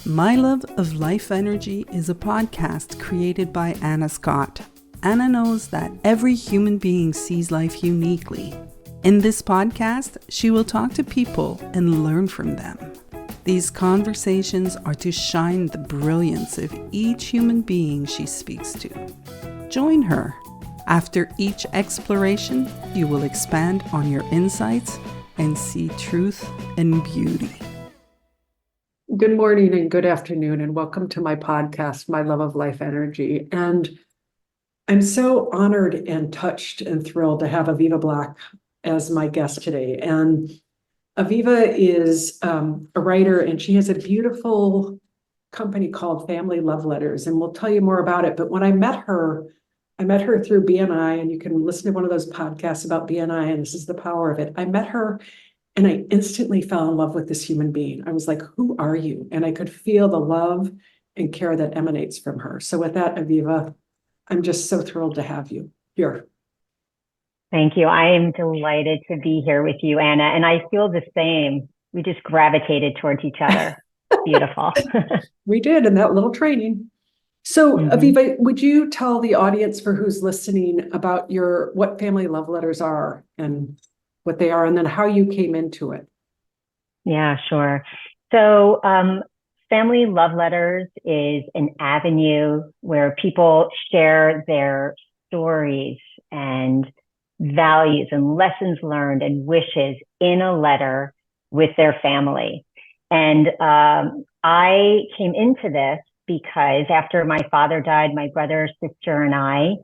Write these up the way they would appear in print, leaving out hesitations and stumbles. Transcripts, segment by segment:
My Love of Life Energy is a podcast created by Anna Scott. Anna knows that every human being sees life uniquely. In this podcast, she will talk to people and learn from them. These conversations are to shine the brilliance of each human being she speaks to. Join her. After each exploration, you will expand on your insights and see truth and beauty. Good morning and good afternoon, and welcome to my podcast, My Love of Life Energy. And I'm so honored and touched and thrilled to have Aviva Black as my guest today. And Aviva is a writer, and she has a beautiful company called Family Love Letters, and we'll tell you more about it. But when I met her through BNI, and you can listen to one of those podcasts about BNI, and this is the power of it. I met her and I instantly fell in love with this human being. I was like, who are you? And I could feel the love and care that emanates from her. So with that, Aviva, I'm just so thrilled to have you here. Thank you. I am delighted to be here with you, Anna. And I feel the same. We just gravitated towards each other. Beautiful. We did in that little training. So Aviva, would you tell the audience for who's listening about what Family Love Letters are and what they are, and then how you came into it? Yeah, sure. So Family Love Letters is an avenue where people share their stories and values and lessons learned and wishes in a letter with their family. And I came into this because after my father died, my brother, sister, and I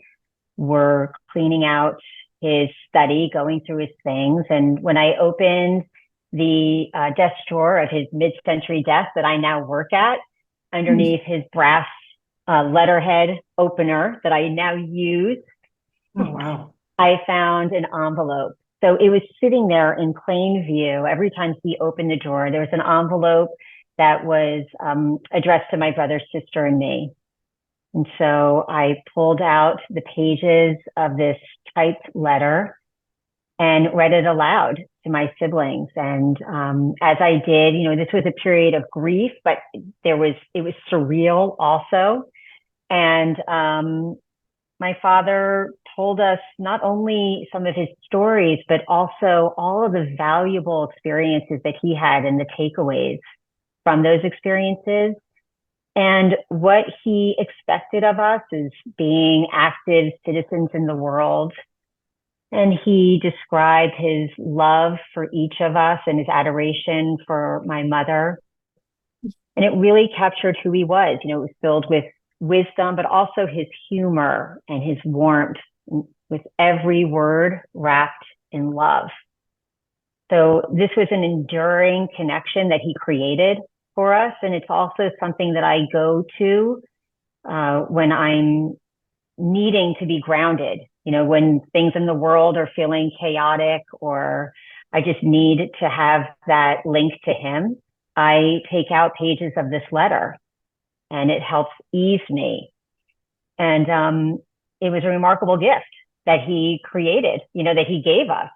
were cleaning out his study, going through his things. And when I opened the desk drawer of his mid-century desk that I now work at, underneath his brass letterhead opener that I now use, I found an envelope. So it was sitting there in plain view. Every time he opened the drawer, there was an envelope that was addressed to my brother, sister, and me. And so I pulled out the pages of this typed letter and read it aloud to my siblings. And as I did, this was a period of grief, but it was surreal also. And my father told us not only some of his stories, but also all of the valuable experiences that he had and the takeaways from those experiences. And what he expected of us is being active citizens in the world. And he described his love for each of us and his adoration for my mother. And it really captured who he was. It was filled with wisdom, but also his humor and his warmth, with every word wrapped in love. So this was an enduring connection that he created for us. And it's also something that I go to when I'm needing to be grounded, when things in the world are feeling chaotic, or I just need to have that link to him. I take out pages of this letter and it helps ease me. And it was a remarkable gift that he created, that he gave us,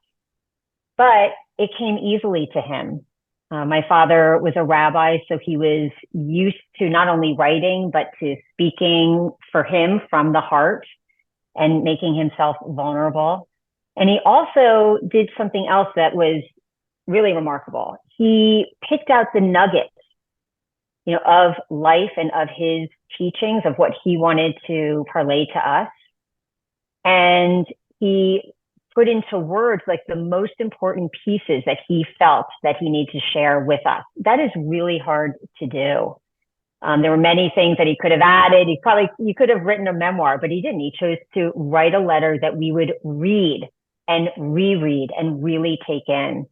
but it came easily to him. My father was a rabbi, so he was used to not only writing, but to speaking for him from the heart and making himself vulnerable. And he also did something else that was really remarkable. He picked out the nuggets, of life and of his teachings, of what he wanted to parlay to us. And he put into words like the most important pieces that he felt that he needed to share with us. That is really hard to do. There were many things that he could have added. He could have written a memoir, but he didn't. He chose to write a letter that we would read and reread and really take in.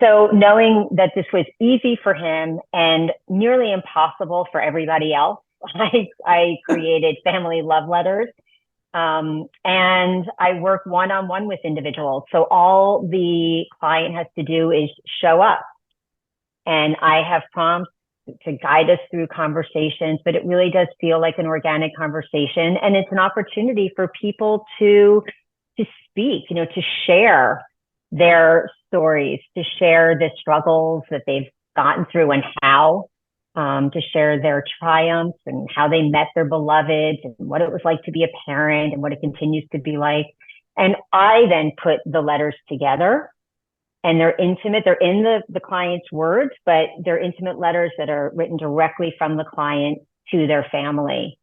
So knowing that this was easy for him and nearly impossible for everybody else, I created Family Love Letters. And I work one-on-one with individuals. So all the client has to do is show up. And I have prompts to guide us through conversations, but it really does feel like an organic conversation. And it's an opportunity for people to speak, to share their stories, to share the struggles that they've gotten through and how to share their triumphs and how they met their beloveds and what it was like to be a parent and what it continues to be like. And I then put the letters together, and they're intimate. They're in the client's words, but they're intimate letters that are written directly from the client to their family.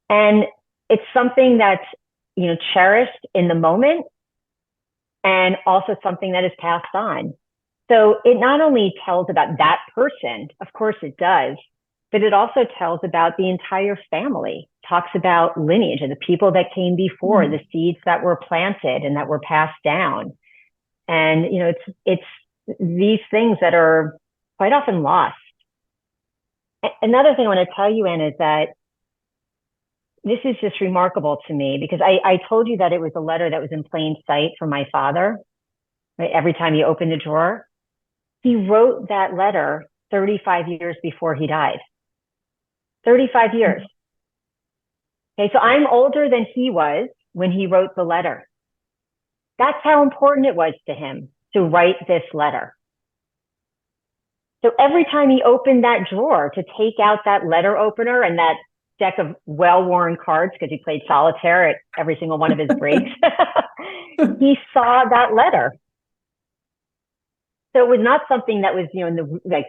And it's something that's, cherished in the moment, and also something that is passed on. So it not only tells about that person, of course it does, but it also tells about the entire family, talks about lineage and the people that came before, the seeds that were planted and that were passed down. And, it's these things that are quite often lost. Another thing I want to tell you, Anna, is that this is just remarkable to me, because I told you that it was a letter that was in plain sight from my father, right? Every time you opened the drawer, he wrote that letter 35 years before he died. 35 years. Okay, so I'm older than he was when he wrote the letter. That's how important it was to him to write this letter. So every time he opened that drawer to take out that letter opener and that deck of well-worn cards, because he played solitaire at every single one of his breaks, he saw that letter. So it was not something that was, in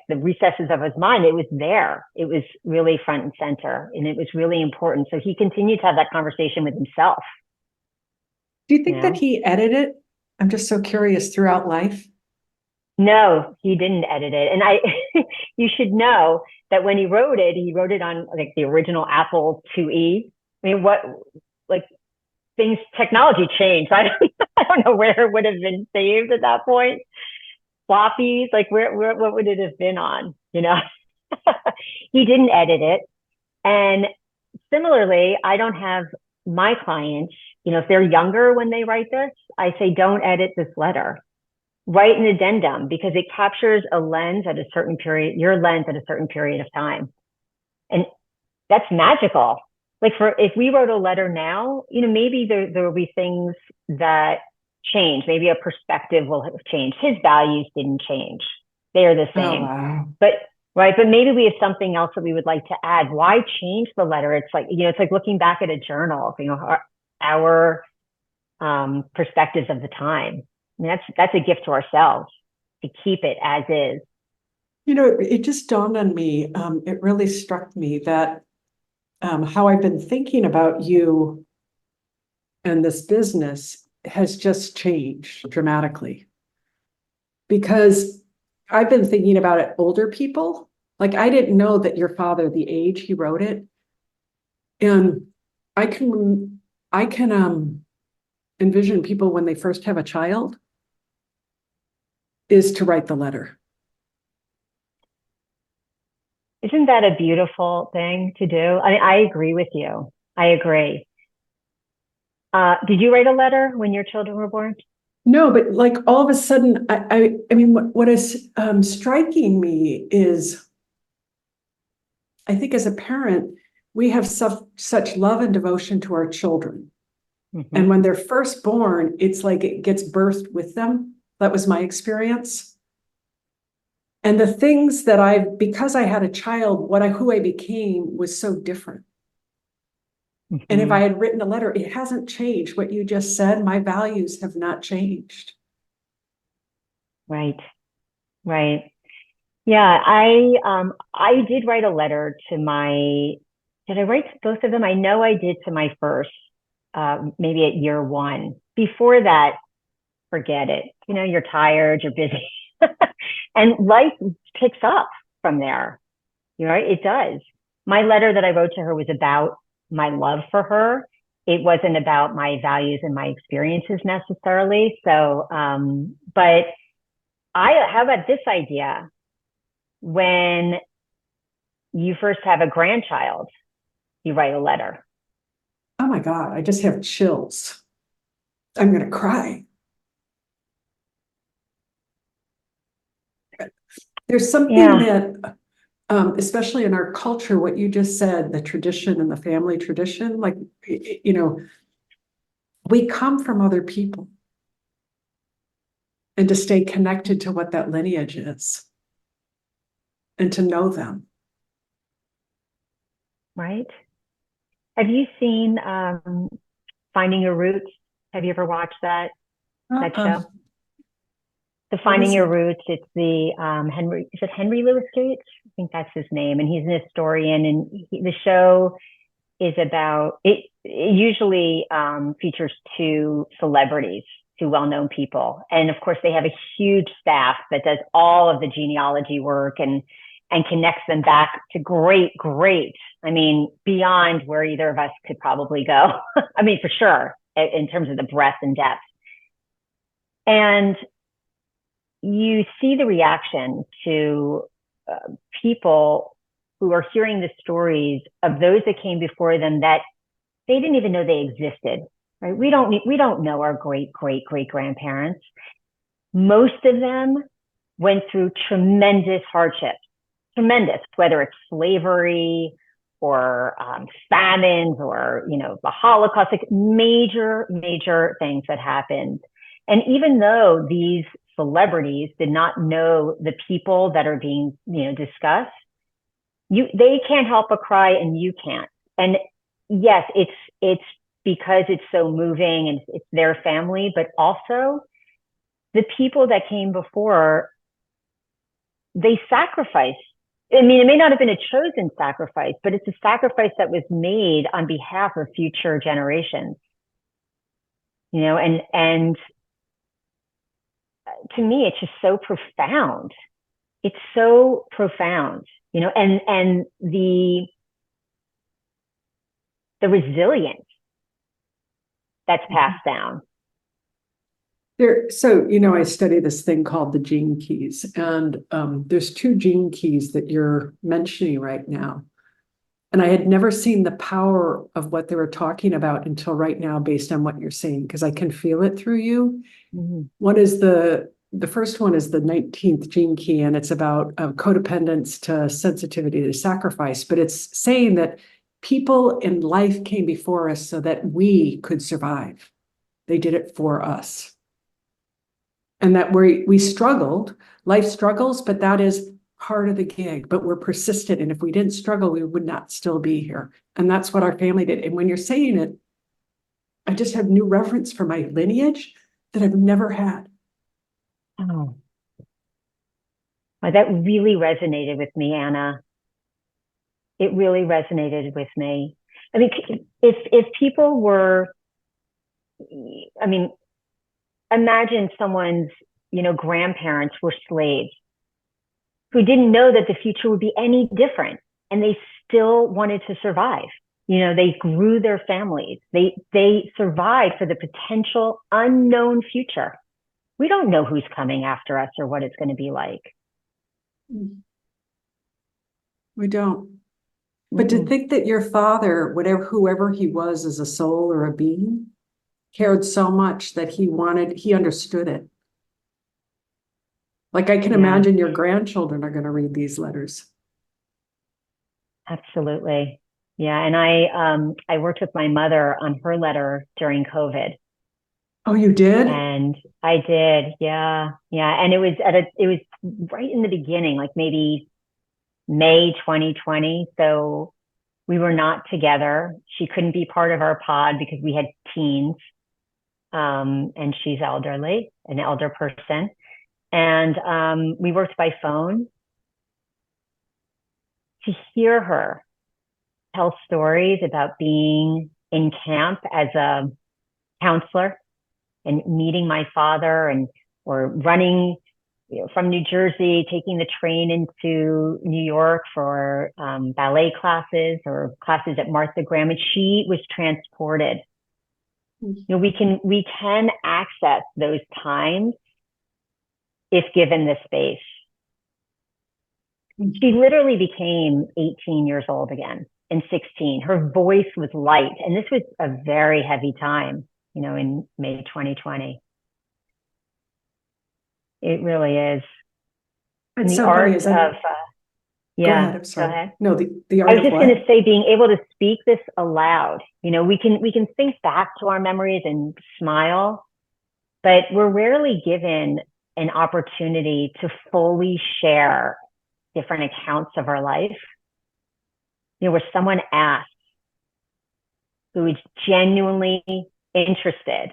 the recesses of his mind. It was there. It was really front and center, and it was really important. So he continued to have that conversation with himself. Do you think that he edited it? I'm just so curious, throughout life. No, he didn't edit it. And you should know that when he wrote it on like the original Apple IIe. I mean, technology changed. I don't know where it would have been saved at that point. Floppies, what would it have been on? He didn't edit it. And similarly, I don't have my clients, if they're younger when they write this, I say, don't edit this letter. Write an addendum, because it captures a lens at a certain period, your lens at a certain period of time. And that's magical. If we wrote a letter now, maybe there will be things that change. Maybe a perspective will have changed. His values didn't change. They are the same. Oh, wow. But maybe we have something else that we would like to add. Why change the letter? It's like looking back at a journal, our perspectives of the time. I mean, that's a gift to ourselves, to keep it as is. It just dawned on me. It really struck me that how I've been thinking about you and this business has just changed dramatically. Because I've been thinking about it, older people. I didn't know that your father, the age he wrote it. And I can envision people when they first have a child is to write the letter. Isn't that a beautiful thing to do? I agree with you. I agree. Did you write a letter when your children were born? No, but all of a sudden, I mean, what is striking me is, I think as a parent, we have such love and devotion to our children. Mm-hmm. And when they're first born, it's like it gets birthed with them. That was my experience. And the things that because I had a child, who I became was so different. Mm-hmm. And if I had written a letter, it hasn't changed. What you just said, my values have not changed. Right. Yeah, I did write a letter to did I write to both of them? I know I did to my first, maybe at year one. Before that, forget it. You're tired, you're busy. And life picks up from there. Right? It does. My letter that I wrote to her was about my love for her. It wasn't about my values and my experiences necessarily. So, but how about this idea? When you first have a grandchild, you write a letter. Oh my God, I just have chills. I'm going to cry. There's something that, especially in our culture, what you just said, the tradition and the family tradition, we come from other people. And to stay connected to what that lineage is and to know them. right? Have you seen Finding Your Roots? Have you ever watched that Uh-uh. show? The What Finding is Your it? Roots. It's the is it Henry Louis Gates? I think that's his name, and he's an historian. And the show is about it. It usually features two celebrities, two well-known people, and of course they have a huge staff that does all of the genealogy work and connects them back to great. I mean, beyond where either of us could probably go. I mean, for sure, in terms of the breadth and depth. And you see the reaction to people who are hearing the stories of those that came before them that they didn't even know they existed. Right? We don't know our great grandparents. Most of them went through tremendous hardships, tremendous, whether it's slavery or famines or the Holocaust, like major things that happened. And even though these celebrities did not know the people that are being discussed, they can't help but cry, and you can't. And yes, it's because it's so moving and it's their family, but also the people that came before, they sacrificed. I mean, it may not have been a chosen sacrifice, but it's a sacrifice that was made on behalf of future generations. And to me, it's just so profound. It's so profound, and the resilience that's passed down. So, I study this thing called the gene keys, and there's two gene keys that you're mentioning right now. And I had never seen the power of what they were talking about until right now, based on what you're saying, because I can feel it through you. Mm-hmm. One is the first one is the 19th gene key, and it's about codependence to sensitivity to sacrifice. But it's saying that people in life came before us so that we could survive. They did it for us. And that we struggled, life struggles, but that is part of the gig, but we're persistent. And if we didn't struggle, we would not still be here. And that's what our family did. And when you're saying it, I just have new reference for my lineage that I've never had. Oh, that really resonated with me, Anna. It really resonated with me. I mean, if people were, imagine someone's, grandparents were slaves who didn't know that the future would be any different, and they still wanted to survive. They grew their families. They survived for the potential unknown future. We don't know who's coming after us or what it's going to be like. We don't. But to think that your father, whoever he was as a soul or a being, cared so much that he understood it. Like, I can imagine your grandchildren are going to read these letters. Absolutely. Yeah. And I worked with my mother on her letter during COVID. Oh, you did? And I did. Yeah. Yeah. And it was right in the beginning, like maybe May 2020. So we were not together. She couldn't be part of our pod because we had teens. And she's elderly, an elder person. And we worked by phone. To hear her tell stories about being in camp as a counselor and meeting my father or running from New Jersey, taking the train into New York for ballet classes or classes at Martha Graham, and she was transported. We can access those times if given the space. She literally became 18 years old again and 16. Her voice was light. And this was a very heavy time, in May 2020. It really is. And the so art funny, of, go ahead, I'm sorry. Go ahead. No, the art I was of just going to say, being able to speak this aloud, we can think back to our memories and smile, but we're rarely given an opportunity to fully share different accounts of our life. where someone asks who is genuinely interested.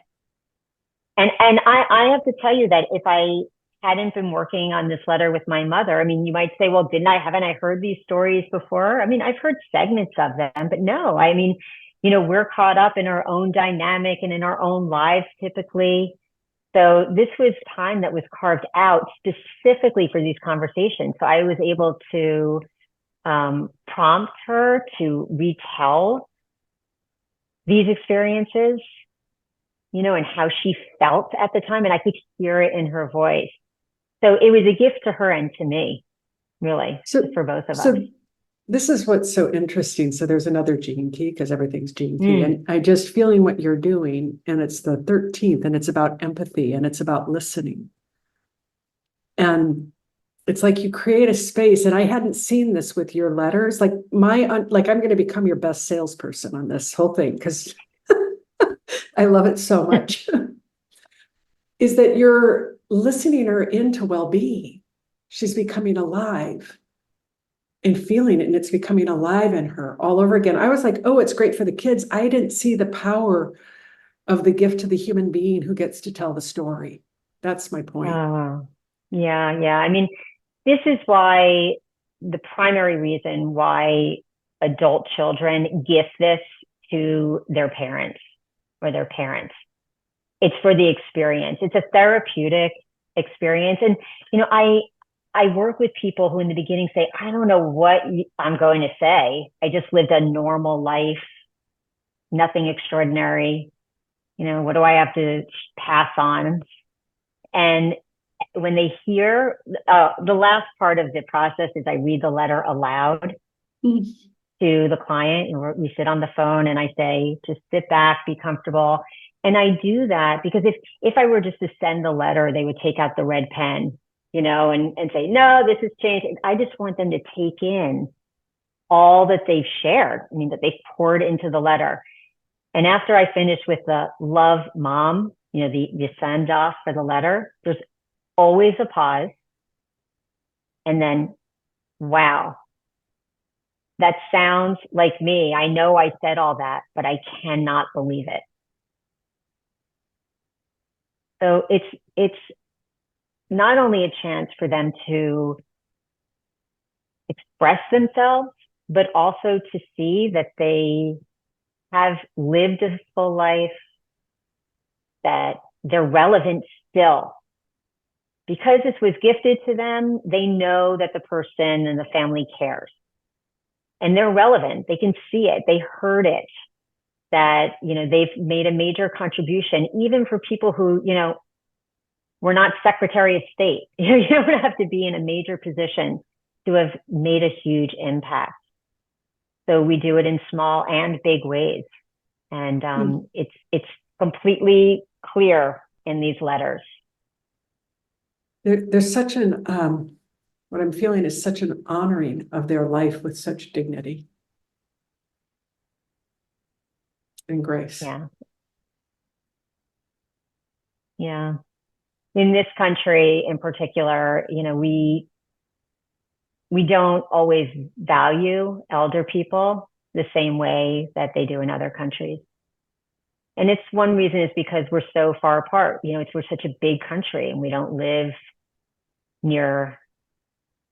And I have to tell you that if I hadn't been working on this letter with my mother, I mean, you might say, well, haven't I heard these stories before? I mean, I've heard segments of them, but no, I mean, we're caught up in our own dynamic and in our own lives typically. So this was time that was carved out specifically for these conversations. So I was able to prompt her to retell these experiences, and how she felt at the time. And I could hear it in her voice. So it was a gift to her and to me, really, for both of us. This is what's so interesting. So there's another gene key, because everything's gene key. And I just feeling what you're doing, and it's the 13th, and it's about empathy, and it's about listening. And it's like you create a space, and I hadn't seen this with your letters. Like I'm going to become your best salesperson on this whole thing, because I love it so much. Is that you're listening her into well-being. She's becoming alive and feeling it, and it's becoming alive in her all over again. I was like, oh, it's great for the kids. I didn't see the power of the gift to the human being who gets to tell the story. That's my point. Yeah. I mean, this is why the primary reason why adult children gift this to their parents or their parents. It's for the experience. It's a therapeutic experience. And, I work with people who in the beginning say, I don't know what I'm going to say. I just lived a normal life, nothing extraordinary. What do I have to pass on? And when they hear, the last part of the process is I read the letter aloud to the client. We sit on the phone and I say, just sit back, be comfortable. And I do that because if I were just to send the letter, they would take out the red pen, and say, no, this has changed. I just want them to take in all that they've shared. I mean, that they've poured into the letter. And after I finish with the love mom, the send off for the letter, there's always a pause. And then, wow, that sounds like me. I know I said all that, but I cannot believe it. So it's not only a chance for them to express themselves, but also to see that they have lived a full life, that they're relevant still. Because this was gifted to them, they know that the person and the family cares. And they're relevant. They can see it. They heard it. That, they've made a major contribution, even for people who, we're not Secretary of State. You don't have to be in a major position to have made a huge impact. So we do it in small and big ways. And it's completely clear in these letters. There's such an, what I'm feeling is such an honoring of their life with such dignity and grace. Yeah. In this country in particular, we don't always value elder people the same way that they do in other countries. And it's one reason is because we're so far apart. We're such a big country and we don't live near,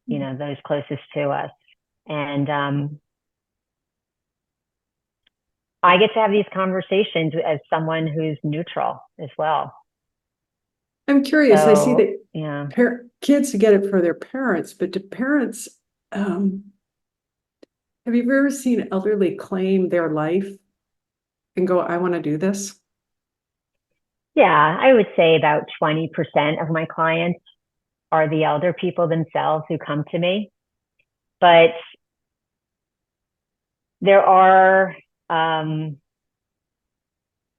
those closest to us. And I get to have these conversations as someone who's neutral as well. I'm curious. I see that kids get it for their parents, but do parents, have you ever seen elderly claim their life and go, I want to do this? Yeah, I would say about 20% of my clients are the elder people themselves who come to me. But there are,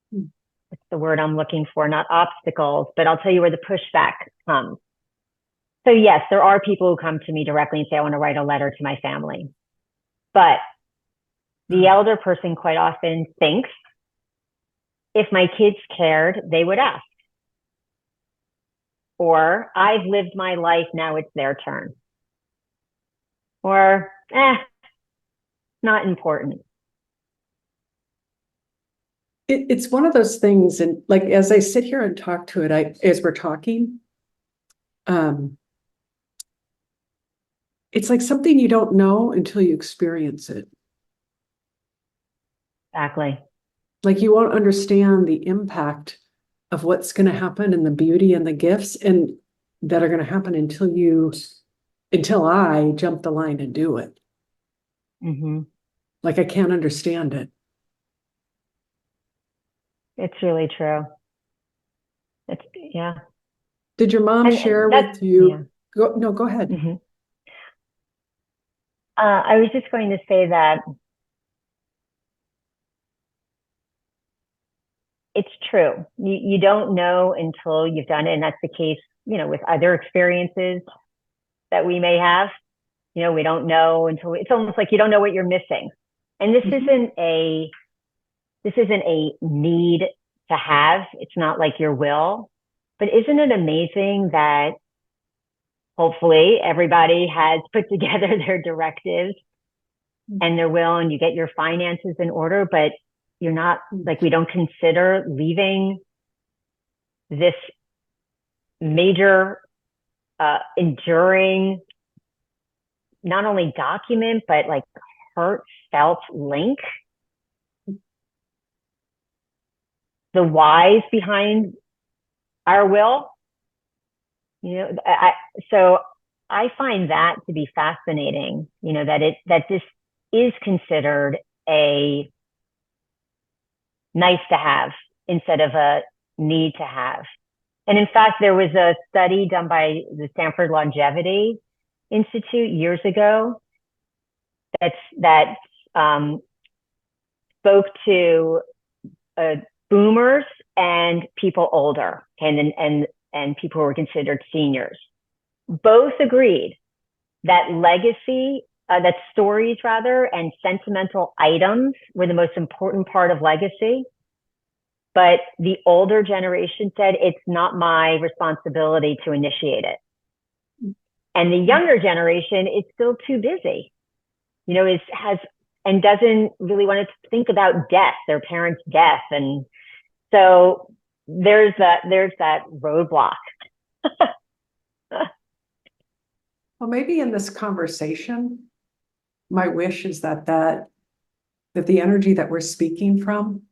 what's the word I'm looking for? Not obstacles, but I'll tell you where the pushback comes. So yes, there are people who come to me directly and say, I want to write a letter to my family. But the elder person quite often thinks if my kids cared, they would ask. Or I've lived my life, now it's their turn. Or, not important. It's one of those things, and like as I sit here and talk to it, as we're talking, it's like something you don't know until you experience it. Exactly. Like you won't understand the impact of what's going to happen and the beauty and the gifts and that are going to happen until I jump the line and do it. Mm-hmm. Like I can't understand it. It's really true. Yeah. Did your mom And share that's, with you? yeah. Go ahead. Mm-hmm. I was just going to say that it's true. You don't know until you've done it. And that's the case, with other experiences that we may have. We don't know until it's almost like you don't know what you're missing. And this isn't a need to have. It's not like your will. But isn't it amazing that hopefully everybody has put together their directives and their will, and you get your finances in order, but you're not like, we don't consider leaving this major, enduring, not only document, but like heartfelt link. The whys behind our will, so I find that to be fascinating, that this is considered a nice to have instead of a need to have. And in fact, there was a study done by the Stanford Longevity Institute years ago that spoke to boomers and people older, and people who were considered seniors. Both agreed that that stories rather, and sentimental items were the most important part of legacy. But the older generation said, it's not my responsibility to initiate it. And the younger generation is still too busy, and doesn't really want to think about death, their parents' death. And so there's that roadblock. Well, maybe in this conversation, my wish is that the energy that we're speaking from,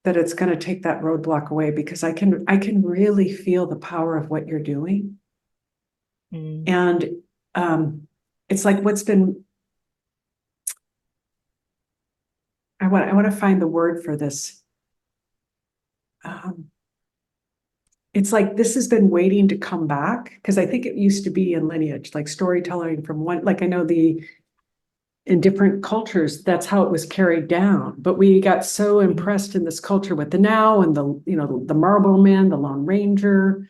that it's going to take that roadblock away, because I can really feel the power of what you're doing. And it's like what's been, I want to find the word for this. It's like this has been waiting to come back, because I think it used to be in lineage, like storytelling from one, like I know in different cultures, that's how it was carried down. But we got so impressed in this culture with the now and the Marlboro Man, the Lone Ranger,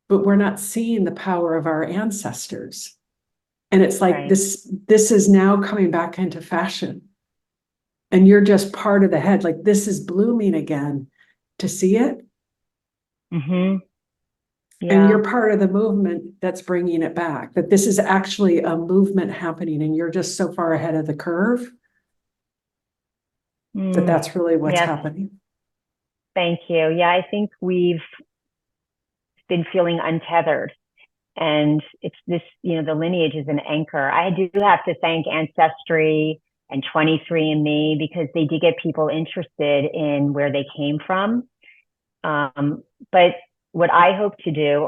but we're not seeing the power of our ancestors. And it's like, this is now coming back into fashion. And you're just part of the head, like this is blooming again to see it. Mm-hmm. Yeah. And you're part of the movement that's bringing it back, that this is actually a movement happening, and you're just so far ahead of the curve that's really what's happening. Thank you. Yeah, I think we've been feeling untethered, and it's this, the lineage is an anchor. I do have to thank Ancestry and 23andMe, because they did get people interested in where they came from. But what I hope to do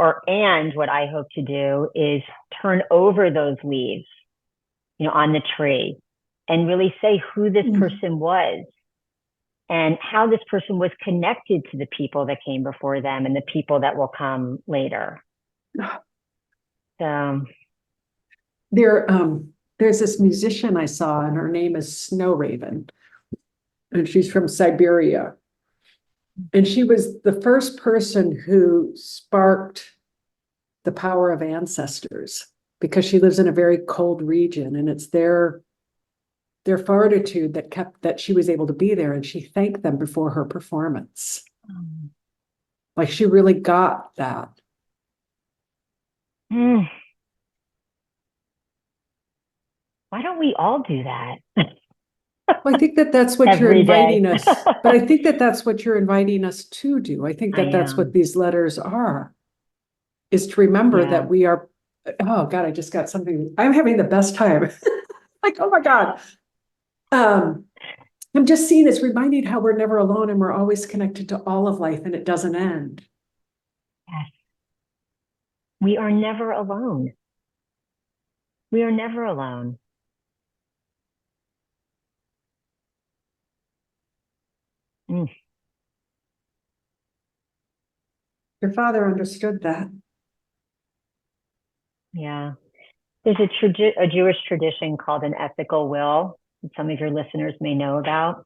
is turn over those leaves, on the tree, and really say who this person was and how this person was connected to the people that came before them and the people that will come later. So there's this musician I saw, and her name is Snow Raven, and she's from Siberia. And she was the first person who sparked the power of ancestors, because she lives in a very cold region, and it's their fortitude that she was able to be there, and she thanked them before her performance. Like she really got that. why don't we all do that? Well, I think that that's what you're Every day. inviting us, but I think that that's what you're inviting us to do. I think I that that's what am. these letters are, is to remember Yeah. that we are, oh God, I just got something, I'm having the best time. Like, oh my God. I'm just seeing it's reminding how we're never alone and we're always connected to all of life and it doesn't end. Yes. We are never alone. We are never alone. Mm, Your father understood that. yeah. There's a Jewish tradition called an ethical will that some of your listeners may know about.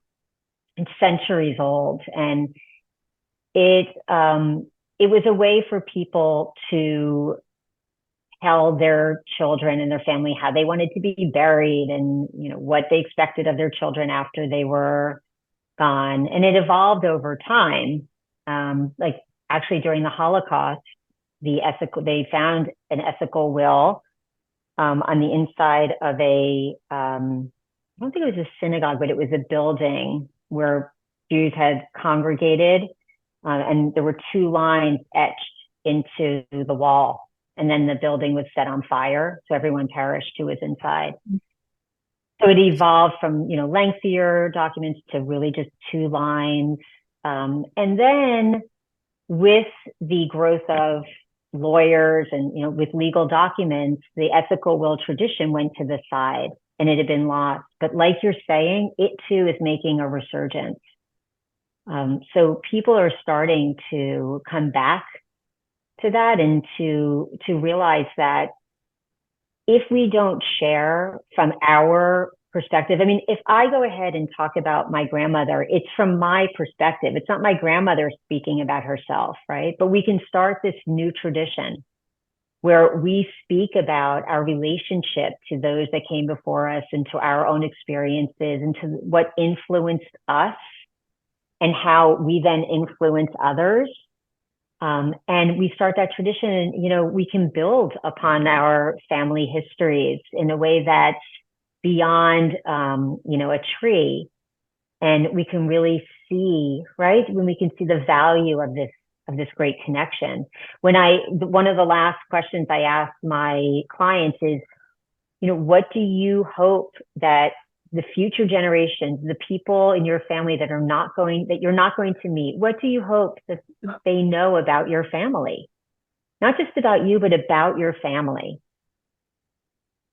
It's centuries old, and it was a way for people to tell their children and their family how they wanted to be buried, and what they expected of their children after they were gone. And it evolved over time. Like actually during the Holocaust, they found an ethical will on the inside of I don't think it was a synagogue, but it was a building where Jews had congregated, and there were two lines etched into the wall. And then the building was set on fire, so everyone perished who was inside. So it evolved from lengthier documents to really just two lines, and then with the growth of lawyers and with legal documents, the ethical will tradition went to the side and it had been lost. But like you're saying, it too is making a resurgence. So people are starting to come back to that and to realize that if we don't share from our perspective, I mean, if I go ahead and talk about my grandmother, it's from my perspective. It's not my grandmother speaking about herself, right? But we can start this new tradition where we speak about our relationship to those that came before us and to our own experiences and to what influenced us and how we then influence others. And we start that tradition and, we can build upon our family histories in a way that's beyond, a tree. And we can really see, right? When we can see the value of this great connection. One of the last questions I ask my clients is, what do you hope that the future generations, the people in your family that you're not going to meet, what do you hope that they know about your family? Not just about you, but about your family.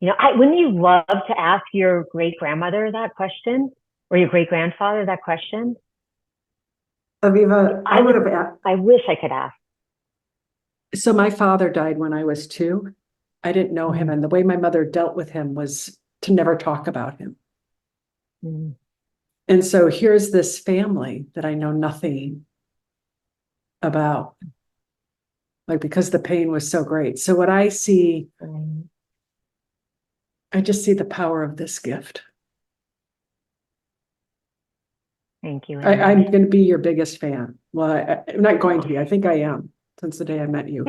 Wouldn't you love to ask your great grandmother that question or your great grandfather that question? Aviva, I would have asked. I wish I could ask. So my father died when I was 2. I didn't know him. And the way my mother dealt with him was to never talk about him. And so here's this family that I know nothing about, like, because the pain was so great. So what I see, I just see the power of this gift. Thank you. I'm going to be your biggest fan. Well, I'm not going to be. I think I am since the day I met you.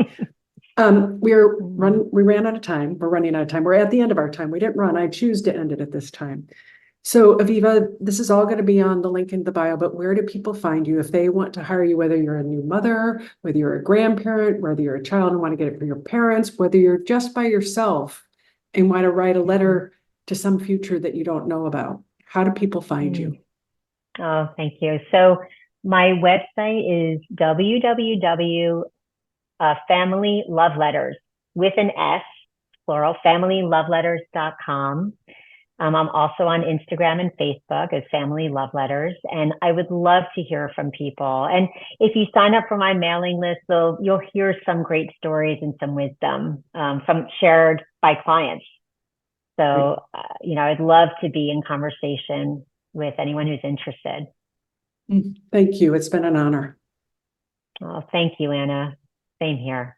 We ran out of time. We're running out of time. We're at the end of our time. We didn't run. I choose to end it at this time. So Aviva, this is all going to be on the link in the bio, but where do people find you if they want to hire you, whether you're a new mother, whether you're a grandparent, whether you're a child and want to get it for your parents, whether you're just by yourself and want to write a letter to some future that you don't know about? How do people find you? Oh, thank you. So my website is www.familyloveletters with an S, plural, familyloveletters.com. I'm also on Instagram and Facebook as Family Love Letters, and I would love to hear from people. And if you sign up for my mailing list, you'll hear some great stories and some wisdom from shared by clients. So, I'd love to be in conversation with anyone who's interested. Thank you. It's been an honor. Oh, thank you, Anna. Same here.